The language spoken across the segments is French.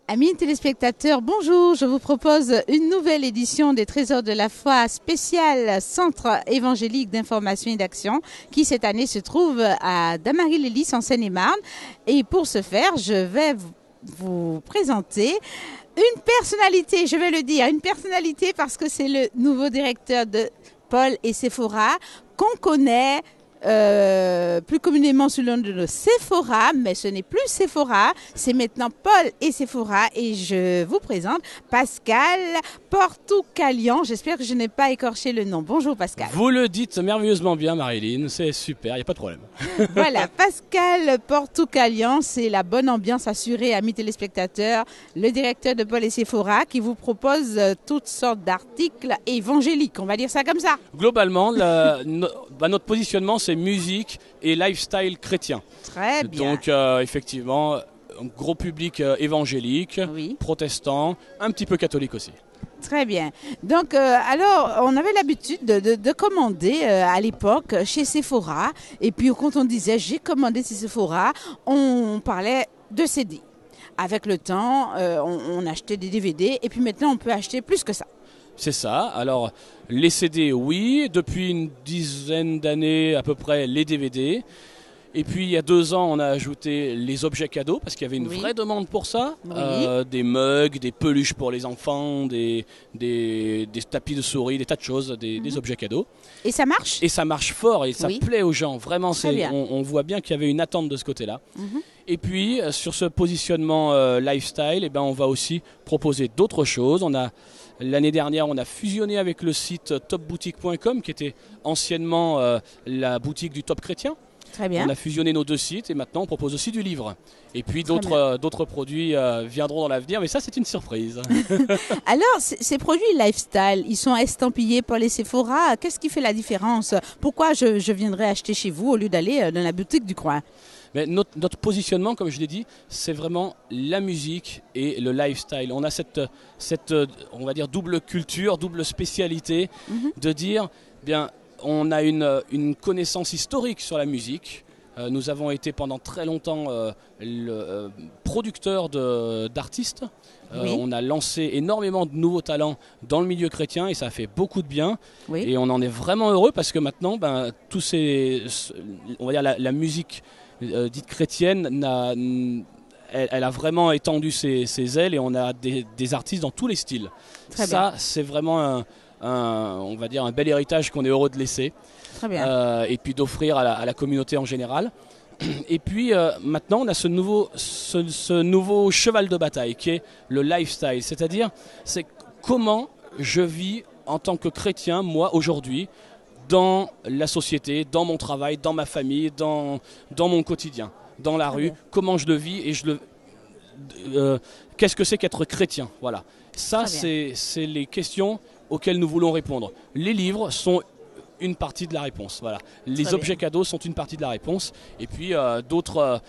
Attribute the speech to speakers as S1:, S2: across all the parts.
S1: Amis téléspectateurs, bonjour. Je vous propose une nouvelle édition des Trésors de la foi spéciale Centre évangélique d'information et d'action qui cette année se trouve à Damary-les-Lys en Seine-et-Marne. Et pour ce faire, je vais vous présenter une personnalité, je vais le dire, une personnalité parce que c'est le nouveau directeur de Paul et Sephora qu'on connaît plus communément sous le nom de Sephora, mais ce n'est plus Sephora, c'est maintenant Paul et Sephora et je vous présente Pascal Portucalian. J'espère que je n'ai pas écorché le nom. Bonjour Pascal.
S2: Vous le dites merveilleusement bien Marilyn, c'est super, il n'y a pas de problème.
S1: Voilà, Pascal Portucalian, c'est la bonne ambiance assurée, amis téléspectateurs, le directeur de Paul et Sephora qui vous propose toutes sortes d'articles évangéliques, on va dire ça comme ça.
S2: Globalement, notre positionnement c'est musique et lifestyle chrétien.
S1: Très bien.
S2: Donc effectivement, un gros public évangélique,
S1: oui,
S2: protestant, un petit peu catholique aussi.
S1: Très bien. Donc, alors, on avait l'habitude de commander à l'époque chez Sephora. Et puis, quand on disait « j'ai commandé chez Sephora », on parlait de CD. Avec le temps, on achetait des DVD. Et puis maintenant, on peut acheter plus que ça.
S2: C'est ça. Alors, les CD, oui. Depuis une dizaine d'années, à peu près, les DVD. Et puis, il y a 2 ans, on a ajouté les objets cadeaux, parce qu'il y avait une vraie demande pour ça.
S1: Oui.
S2: Des mugs, des peluches pour les enfants, des tapis de souris, des tas de choses, des objets cadeaux.
S1: Et ça marche ?
S2: Et ça marche fort, et ça plaît aux gens. Vraiment, on voit bien qu'il y avait une attente de ce côté-là. Et puis, sur ce positionnement lifestyle, eh ben, on va aussi proposer d'autres choses. L'année dernière, on a fusionné avec le site topboutique.com, qui était anciennement la boutique du Top Chrétien.
S1: Très bien.
S2: On a fusionné nos 2 sites et maintenant on propose aussi du livre. Et puis d'autres produits viendront dans l'avenir, mais ça c'est une surprise.
S1: Alors, ces produits lifestyle, ils sont estampillés Paul et Sephora. Qu'est-ce qui fait la différence ? Pourquoi je viendrais acheter chez vous au lieu d'aller dans la boutique du coin ?
S2: Mais notre positionnement, comme je l'ai dit, c'est vraiment la musique et le lifestyle. On a cette on va dire, double culture, double spécialité de dire, bien, on a une connaissance historique sur la musique. Nous avons été pendant très longtemps le producteur d'artistes. On a lancé énormément de nouveaux talents dans le milieu chrétien et ça a fait beaucoup de bien. Oui. Et on en est vraiment heureux parce que maintenant, on va dire la musique dite chrétienne, elle a vraiment étendu ses ailes et on a des artistes dans tous les styles.
S1: Très
S2: ça,
S1: bien.
S2: c'est vraiment on va dire un bel héritage qu'on est heureux de laisser.
S1: Très bien.
S2: Et puis d'offrir à la communauté en général. Et puis maintenant on a ce nouveau cheval de bataille qui est le lifestyle, c'est-à-dire c'est comment je vis en tant que chrétien, moi aujourd'hui, dans la société, dans mon travail, dans ma famille, dans mon quotidien, dans la rue, comment je le vis et qu'est-ce que c'est qu'être chrétien, voilà. Ça c'est les questions auxquelles nous voulons répondre. Les livres sont une partie de la réponse, voilà. Les objets cadeaux sont une partie de la réponse et puis d'autres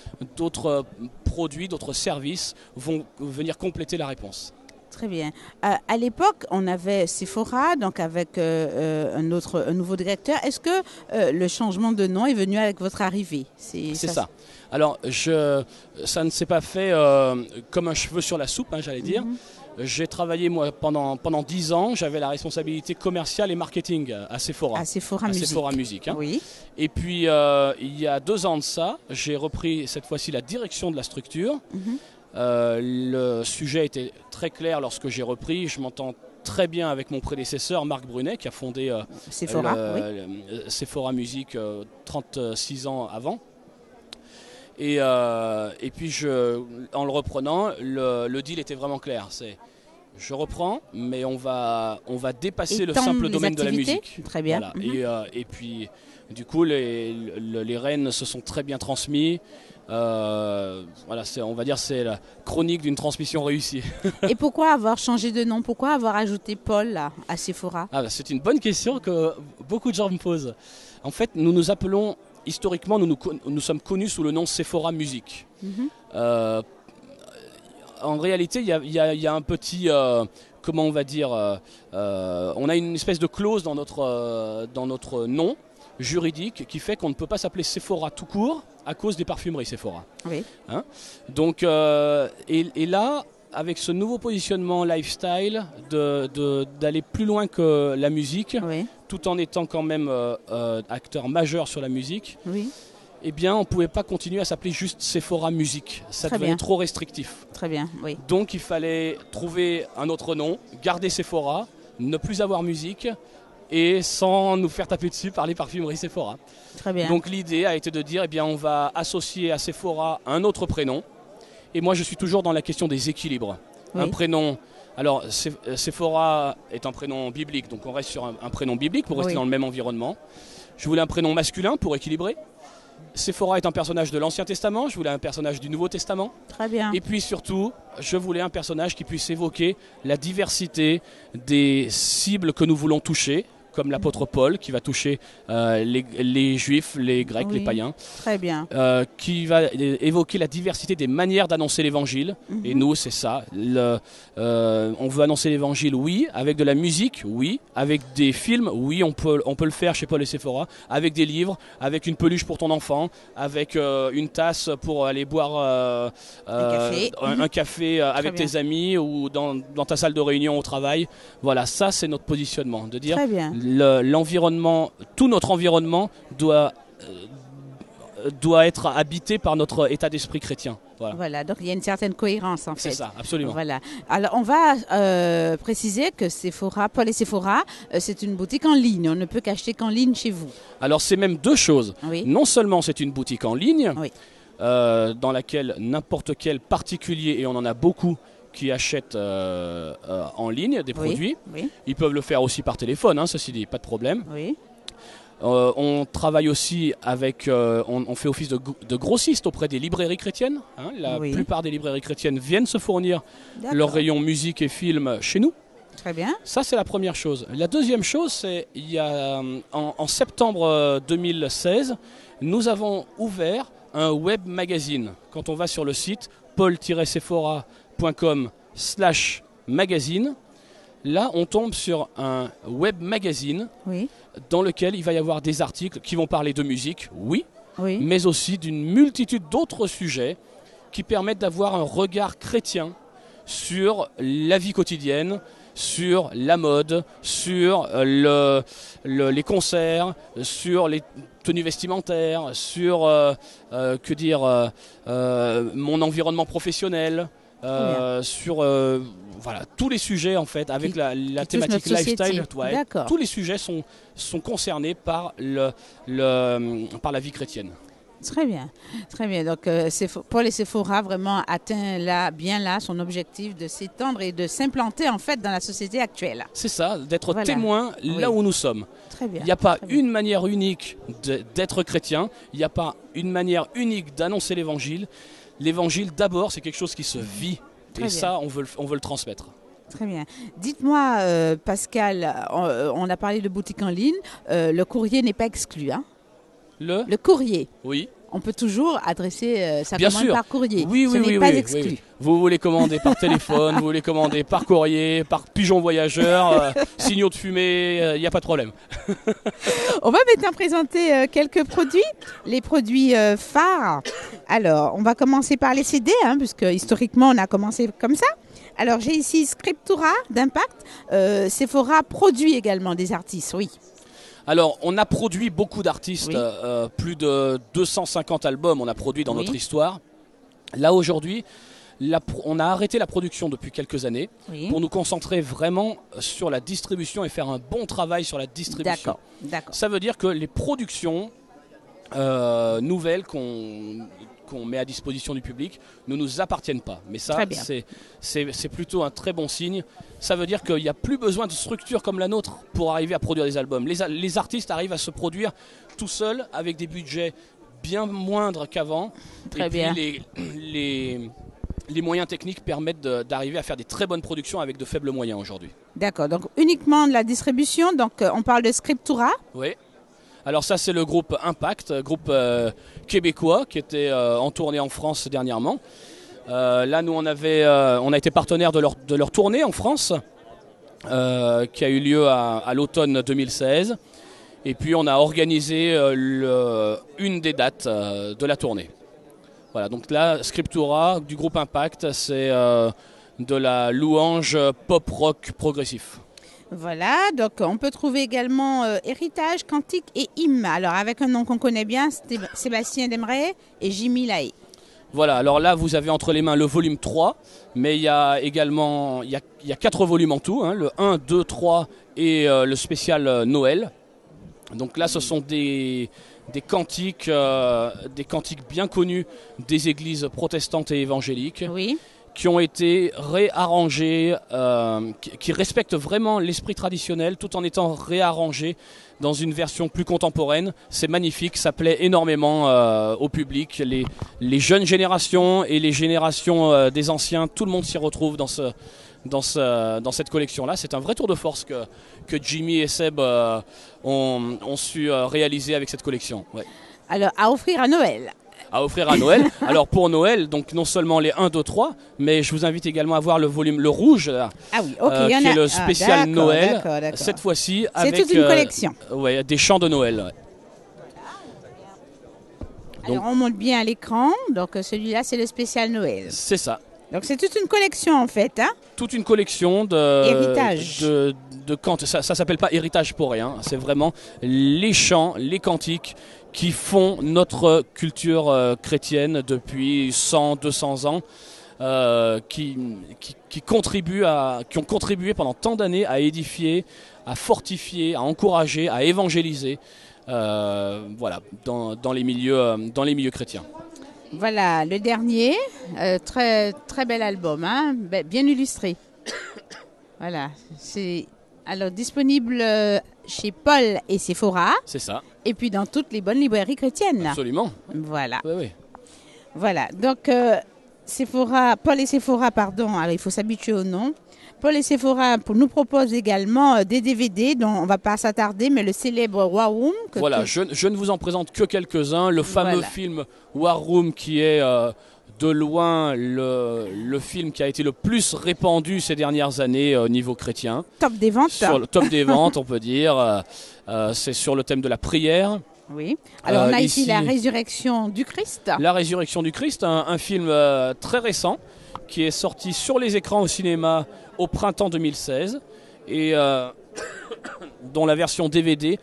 S2: produits, d'autres services vont venir compléter la réponse.
S1: Très bien. À l'époque, on avait Sephora, donc avec un nouveau directeur. Est-ce que le changement de nom est venu avec votre arrivée ?
S2: C'est ça. Alors, ça ne s'est pas fait comme un cheveu sur la soupe, j'allais dire. J'ai travaillé moi pendant 10 ans, j'avais la responsabilité commerciale et marketing à Sephora.
S1: À Sephora Musique.
S2: Sephora Musique.
S1: Oui.
S2: Et puis il y a 2 ans de ça, j'ai repris cette fois-ci la direction de la structure. Le sujet était très clair lorsque j'ai repris. Je m'entends très bien avec mon prédécesseur Marc Brunet qui a fondé Sephora Musique 36 ans avant. Et puis en le reprenant, le deal était vraiment clair. Je reprends, mais on va dépasser le simple domaine de la musique.
S1: Très bien.
S2: Voilà. Et puis du coup les rênes se sont très bien transmis. Voilà, on va dire c'est la chronique d'une transmission réussie.
S1: Et pourquoi avoir changé de nom ? Pourquoi avoir ajouté Paul là, à Sephora ?
S2: C'est une bonne question que beaucoup de gens me posent. En fait, nous nous appelons historiquement, nous sommes connus sous le nom Sephora Musique. En réalité, il y a un petit, comment on va dire, on a une espèce de clause dans notre nom juridique qui fait qu'on ne peut pas s'appeler Sephora tout court à cause des parfumeries Sephora.
S1: Oui.
S2: Donc, et là, avec ce nouveau positionnement lifestyle, d'aller plus loin que la musique,
S1: Oui.
S2: tout en étant quand même acteur majeur sur la musique,
S1: Oui.
S2: eh bien, on ne pouvait pas continuer à s'appeler juste Sephora Musique. Ça
S1: Très
S2: devenait
S1: bien.
S2: trop restrictif.
S1: Très bien. Oui.
S2: Donc, il fallait trouver un autre nom, garder Sephora, ne plus avoir musique, et sans nous faire taper dessus par les parfumeries Sephora.
S1: Très bien.
S2: Donc, l'idée a été de dire, eh bien, on va associer à Sephora un autre prénom. Et moi, je suis toujours dans la question des équilibres.
S1: Oui.
S2: Un prénom... Alors, Sephora est un prénom biblique, donc on reste sur un prénom biblique pour rester
S1: Oui.
S2: dans le même environnement. Je voulais un prénom masculin pour équilibrer. Sephora est un personnage de l'Ancien Testament, je voulais un personnage du Nouveau Testament.
S1: Très bien.
S2: Et puis surtout, je voulais un personnage qui puisse évoquer la diversité des cibles que nous voulons toucher, comme l'apôtre Paul qui va toucher les juifs, les grecs,
S1: Oui.
S2: les païens,
S1: Très bien.
S2: qui va évoquer la diversité des manières d'annoncer l'évangile. Et nous, c'est ça. On veut annoncer l'évangile, oui, avec de la musique, oui, avec des films, oui, on peut le faire chez Paul et Sephora, avec des livres, avec une peluche pour ton enfant, avec une tasse pour aller boire un café avec
S1: bien.
S2: tes amis ou dans ta salle de réunion au travail. Voilà, ça c'est notre positionnement, de dire
S1: Très bien.
S2: l'environnement, tout notre environnement doit être habité par notre état d'esprit chrétien. Voilà.
S1: Voilà, donc il y a une certaine cohérence en fait.
S2: C'est ça, absolument.
S1: Voilà. Alors on va préciser que Sephora, Paul et Sephora, c'est une boutique en ligne. On ne peut qu'acheter qu'en ligne chez vous.
S2: Alors c'est même deux choses.
S1: Oui.
S2: Non seulement c'est une boutique en ligne,
S1: Oui.
S2: dans laquelle n'importe quel particulier, et on en a beaucoup, qui achètent en ligne des produits.
S1: Oui.
S2: Ils peuvent le faire aussi par téléphone, hein, ceci dit, pas de problème.
S1: Oui.
S2: On travaille aussi avec, on fait office de grossiste auprès des librairies chrétiennes. Hein. La
S1: Oui.
S2: plupart des librairies chrétiennes viennent se fournir
S1: D'accord.
S2: leur rayon musique et film chez nous.
S1: Très bien.
S2: Ça, c'est la première chose. La deuxième chose, c'est il y a, en septembre 2016, nous avons ouvert un web magazine. Quand on va sur le site paul-sephora.com/magazine, là, on tombe sur un web magazine
S1: Oui.
S2: dans lequel il va y avoir des articles qui vont parler de musique, oui,
S1: Oui.
S2: mais aussi d'une multitude d'autres sujets qui permettent d'avoir un regard chrétien sur la vie quotidienne, sur la mode, sur les concerts, sur les tenues vestimentaires, sur mon environnement professionnel, sur voilà, tous les sujets en fait, avec la
S1: touchent
S2: thématique
S1: notre société.
S2: lifestyle. Ouais,
S1: D'accord.
S2: tous les sujets sont concernés par la vie chrétienne.
S1: Très bien, très bien. Donc, Paul et Sephora vraiment atteint bien là son objectif de s'étendre et de s'implanter en fait dans la société actuelle.
S2: C'est ça, d'être
S1: Voilà.
S2: témoin là où nous sommes.
S1: Très bien.
S2: Il n'y a pas
S1: Très bien.
S2: une manière unique d'être chrétien, il n'y a pas une manière unique d'annoncer l'évangile. L'évangile, d'abord, c'est quelque chose qui se vit.
S1: Très
S2: Et
S1: bien.
S2: ça, on veut le transmettre.
S1: Très bien. Dites-moi, Pascal, on a parlé de boutique en ligne. Le courrier n'est pas exclu. Hein? Le courrier.
S2: Oui.
S1: On peut toujours adresser sa
S2: Bien
S1: commande
S2: sûr.
S1: par courrier.
S2: Oui,
S1: Ce
S2: oui,
S1: n'est
S2: oui,
S1: pas
S2: oui,
S1: exclu.
S2: oui, oui. Vous voulez commander par téléphone, vous voulez commander par courrier, par pigeon voyageur, signaux de fumée, il n'y a pas de problème.
S1: On va maintenant présenter quelques produits, les produits phares. Alors, on va commencer par les CD, hein, puisque historiquement, on a commencé comme ça. Alors, j'ai ici Scriptura d'Impact. Sephora produit également des artistes, oui.
S2: Alors, on a produit beaucoup d'artistes,
S1: Oui.
S2: plus de 250 albums on a produit dans
S1: Oui.
S2: notre histoire. Là, aujourd'hui, on a arrêté la production depuis quelques années
S1: Oui.
S2: pour nous concentrer vraiment sur la distribution et faire un bon travail sur la distribution.
S1: D'accord.
S2: Ça veut dire que les productions nouvelles qu'on met à disposition du public ne nous appartiennent pas. Mais ça,
S1: Très bien.
S2: c'est plutôt un très bon signe. Ça veut dire qu'il n'y a plus besoin de structure comme la nôtre pour arriver à produire des albums. Les artistes arrivent à se produire tout seuls avec des budgets bien moindres qu'avant.
S1: Très
S2: et
S1: bien.
S2: puis les moyens techniques permettent d'arriver à faire des très bonnes productions avec de faibles moyens aujourd'hui.
S1: D'accord. Donc, uniquement de la distribution. Donc, on parle de Scriptura.
S2: Oui. Alors ça, c'est le groupe Impact, groupe québécois qui était en tournée en France dernièrement. Là, nous, on a été partenaire de leur tournée en France, qui a eu lieu à l'automne 2016. Et puis, on a organisé une des dates de la tournée. Voilà, donc là, Scriptura du groupe Impact, c'est de la louange pop-rock progressif.
S1: Voilà, donc on peut trouver également Héritage, Cantique et Hymne. Alors avec un nom qu'on connaît bien, Sébastien Demeret et Jimmy Lahaye.
S2: Voilà, alors là vous avez entre les mains le volume 3, mais il y a également il y a 4 volumes en tout, hein, le 1, 2, 3 et le spécial Noël. Donc là ce sont des cantiques bien connus des églises protestantes et évangéliques.
S1: Oui.
S2: Qui ont été réarrangés, qui respectent vraiment l'esprit traditionnel tout en étant réarrangés dans une version plus contemporaine. C'est magnifique, ça plaît énormément au public. Les jeunes générations et les générations des anciens, tout le monde s'y retrouve dans cette collection-là. C'est un vrai tour de force que Jimmy et Seb ont su réaliser avec cette collection. Ouais.
S1: Alors, à offrir à Noël.
S2: À offrir à Noël. Alors pour Noël, donc non seulement les 1, 2, 3, mais je vous invite également à voir le volume, le rouge, là,
S1: qui
S2: est le spécial Noël.
S1: D'accord.
S2: Cette fois-ci avec
S1: toute une collection.
S2: Des chants de Noël. Ouais.
S1: Alors on monte bien à l'écran, donc celui-là c'est le spécial Noël.
S2: C'est ça.
S1: Donc c'est toute une collection en fait. Hein,
S2: toute une collection de
S1: héritage.
S2: De cantes. Ça s'appelle pas héritage pour rien. C'est vraiment les chants, les cantiques qui font notre culture chrétienne depuis 100, 200 ans, qui ont contribué pendant tant d'années à édifier, à fortifier, à encourager, à évangéliser, voilà, dans les milieux chrétiens.
S1: Voilà, le dernier, très, très bel album, hein, bien illustré. Voilà, c'est alors disponible chez Paul et Sephora.
S2: C'est ça.
S1: Et puis dans toutes les bonnes librairies chrétiennes.
S2: Absolument.
S1: Voilà.
S2: Oui, oui.
S1: Voilà, donc Paul et Sephora, pardon, alors il faut s'habituer au nom. Paul et Sephora nous propose également des DVD dont on ne va pas s'attarder, mais le célèbre War Room.
S2: Voilà, je ne vous en présente que quelques-uns. Le fameux film War Room qui est de loin le film qui a été le plus répandu ces dernières années au niveau chrétien.
S1: Top des ventes.
S2: Sur le top des ventes, on peut dire. C'est sur le thème de la prière.
S1: Oui. Alors on a ici la résurrection du Christ.
S2: La résurrection du Christ, un film très récent qui est sorti sur les écrans au cinéma au printemps 2016 et dont la version DVD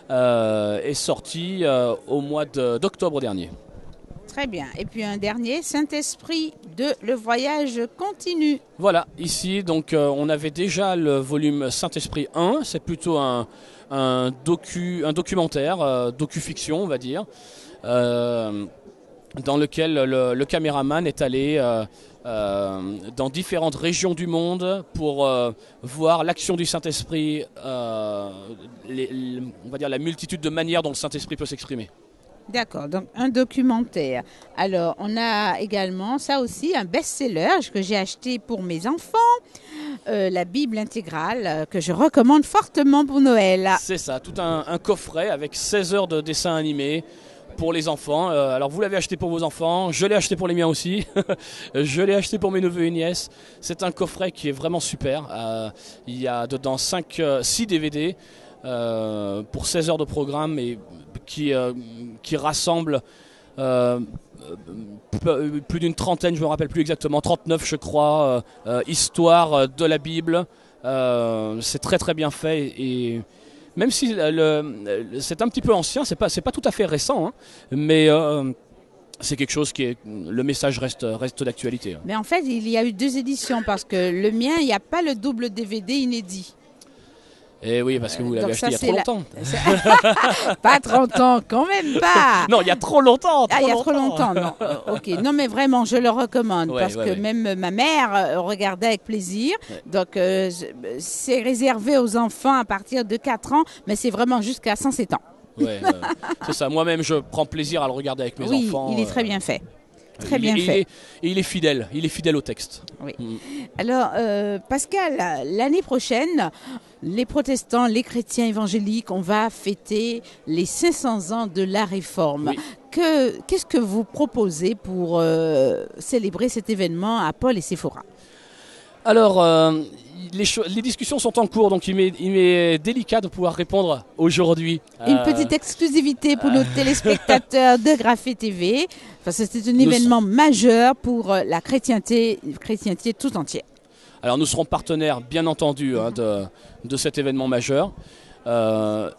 S2: est sortie au mois d'octobre dernier.
S1: Très bien. Et puis un dernier, Saint-Esprit de Le Voyage continue.
S2: Voilà, ici donc on avait déjà le volume Saint-Esprit 1, c'est plutôt un documentaire, docu-fiction on va dire, dans lequel le caméraman est allé dans différentes régions du monde pour voir l'action du Saint-Esprit, on va dire la multitude de manières dont le Saint-Esprit peut s'exprimer.
S1: D'accord, donc un documentaire. Alors, on a également, ça aussi, un best-seller que j'ai acheté pour mes enfants, la Bible intégrale, que je recommande fortement pour Noël.
S2: C'est ça, tout un coffret avec 16 heures de dessins animés pour les enfants. Alors, vous l'avez acheté pour vos enfants, je l'ai acheté pour les miens aussi, je l'ai acheté pour mes neveux et nièces. C'est un coffret qui est vraiment super. Il y a dedans 6 DVD pour 16 heures de programme et qui rassemble plus d'une trentaine, je ne me rappelle plus exactement, 39 je crois, histoires de la Bible. C'est très très bien fait et même si c'est un petit peu ancien, c'est pas tout à fait récent, hein, mais c'est quelque chose le message reste d'actualité.
S1: Mais en fait, il y a eu 2 éditions parce que le mien, il n'y a pas le double DVD inédit.
S2: Eh oui, parce que vous l'avez acheté il y a trop longtemps.
S1: Pas 30 ans, quand même pas.
S2: Non, il y a trop longtemps.
S1: Il y a trop longtemps, non. Ok, non mais vraiment, je le recommande parce que même ma mère regardait avec plaisir. Ouais. Donc, c'est réservé aux enfants à partir de 4 ans, mais c'est vraiment jusqu'à 107 ans.
S2: Ouais, c'est ça. Moi-même, je prends plaisir à le regarder avec mes enfants.
S1: Oui, il est très bien fait. Très bien fait.
S2: Et il est fidèle au texte.
S1: Oui. Alors, Pascal, l'année prochaine, les protestants, les chrétiens évangéliques, on va fêter les 500 ans de la Réforme. Oui. Qu'est-ce que vous proposez pour célébrer cet événement à Paul et Sephora ?
S2: Alors, les discussions sont en cours, donc il m'est délicat de pouvoir répondre aujourd'hui.
S1: Une petite exclusivité pour nos téléspectateurs de Graphé TV, parce que c'est un événement majeur pour la chrétienté tout entière.
S2: Alors nous serons partenaires, bien entendu, de cet événement majeur. Ce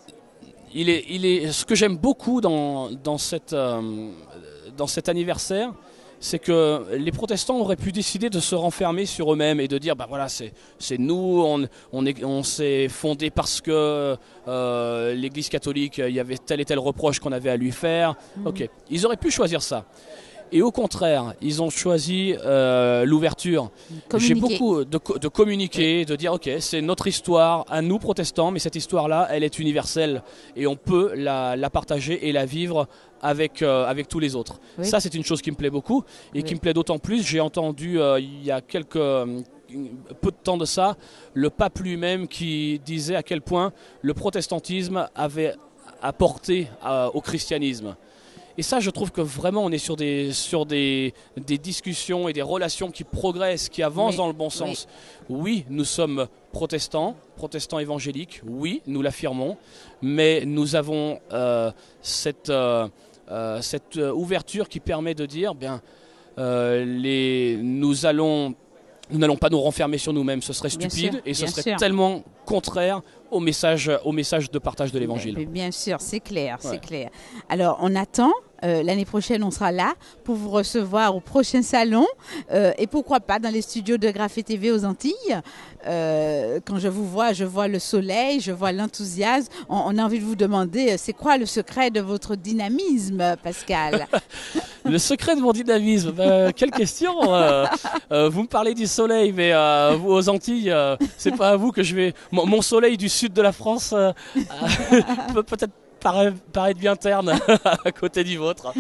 S2: que j'aime beaucoup dans cet anniversaire, c'est que les protestants auraient pu décider de se renfermer sur eux-mêmes et de dire bah voilà, c'est nous, on s'est fondé parce que l'Église catholique, il y avait tel et tel reproche qu'on avait à lui faire. Ok, ils auraient pu choisir ça. Et au contraire, ils ont choisi l'ouverture. J'ai beaucoup de communiquer, de dire ok, c'est notre histoire à nous protestants, mais cette histoire-là, elle est universelle et on peut la partager et la vivre avec tous les autres. Oui. Ça, c'est une chose qui me plaît beaucoup et qui me plaît d'autant plus. J'ai entendu il y a peu de temps de ça, le pape lui-même qui disait à quel point le protestantisme avait apporté au christianisme. Et ça, je trouve que vraiment, on est sur des discussions et des relations qui progressent, qui avancent dans le bon sens. Oui, nous sommes protestants évangéliques, oui, nous l'affirmons, mais nous avons cette ouverture qui permet de dire, bien, nous n'allons pas nous renfermer sur nous-mêmes, ce serait stupide et ce serait tellement contraire au message de partage de l'évangile.
S1: Bien sûr, c'est clair, c'est clair. Alors, on attend. L'année prochaine, on sera là pour vous recevoir au prochain salon et pourquoi pas dans les studios de Graphé TV aux Antilles. Quand je vous vois, je vois le soleil, je vois l'enthousiasme. On a envie de vous demander, c'est quoi le secret de votre dynamisme, Pascal?
S2: Le secret de mon dynamisme, quelle question. Vous me parlez du soleil, mais vous aux Antilles, c'est pas à vous que je vais... Mon soleil du sud de la France peut peut-être paraître bien terne à côté du vôtre.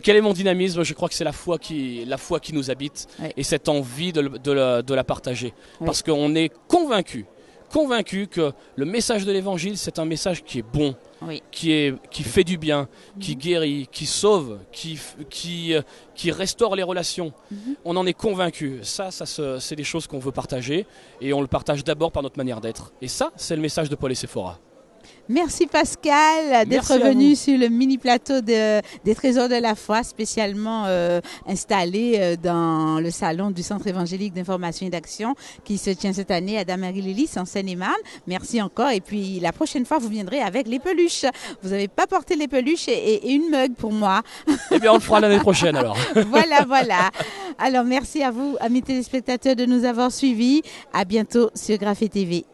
S2: Quel est mon dynamisme? Je crois que c'est la foi qui nous habite et cette envie de la partager. Parce qu'on est convaincu que le message de l'évangile, c'est un message qui est bon, qui fait du bien, qui guérit, qui sauve, qui restaure les relations. On en est convaincu. Ça c'est des choses qu'on veut partager et on le partage d'abord par notre manière d'être. Et ça, c'est le message de Paul et Séphora.
S1: Merci Pascal d'être venu sur le mini plateau des Trésors de la foi, spécialement installé dans le salon du Centre évangélique d'information et d'action qui se tient cette année à Damarie-Lélis en Seine-et-Marne. Merci encore et puis la prochaine fois vous viendrez avec les peluches. Vous n'avez pas porté les peluches et une mug pour moi.
S2: Eh bien on le fera l'année prochaine alors.
S1: Voilà. Alors merci à vous amis téléspectateurs de nous avoir suivis. À bientôt sur Graphé TV.